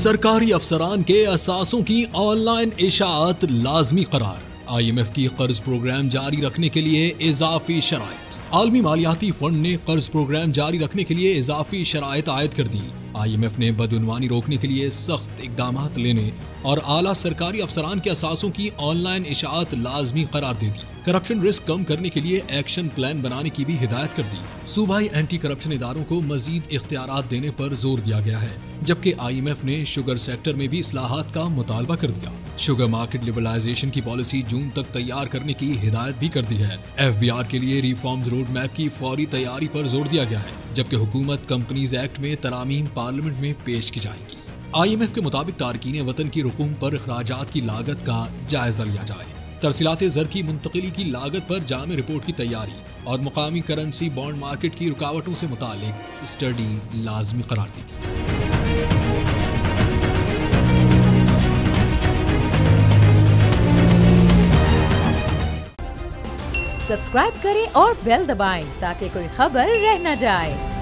सरकारी अफसरान के असासों की ऑनलाइन इशाअत लाजमी करार। IMF की कर्ज प्रोग्राम जारी रखने के लिए इजाफी शराइत। आलमी मालियाती फंड ने कर्ज प्रोग्राम जारी रखने के लिए इजाफी शराइत आयद कर दी। IMF ने बदउनवानी रोकने के लिए सख्त इकदाम लेने और आला सरकारी अफसरान के असासों की ऑनलाइन इशाअत लाजमी करार दे दी। करप्शन रिस्क कम करने के लिए एक्शन प्लान बनाने की भी हिदायत कर दी। सूबाई एंटी करप्शन इदारों को मजीद इख्तियारात देने पर जोर दिया गया है, जबकि IMF ने शुगर सेक्टर में भी इस्लाहात का मुतालबा कर दिया। शुगर मार्केट लिबरलाइजेशन की पॉलिसी जून तक तैयार करने की हिदायत भी कर दी है। FBR के लिए रिफॉर्म्स रोड मैप की फौरी तैयारी पर जोर दिया गया है, जबकि हुकूमत कंपनीज एक्ट में तरामीम पार्लियामेंट में पेश की जाएंगी। IMF के मुताबिक तारकीन वतन की रुकूम पर अखराजात की लागत का जायजा लिया जाए। तरसीलात ज़र की मुंतकिली की लागत पर जामे रिपोर्ट की तैयारी और मुकामी करेंसी बॉन्ड मार्केट की रुकावटों से मुतालिक स्टडी लाजमी करार दी थी। सब्सक्राइब करें और बेल दबाएं ताकि कोई खबर रह न जाए।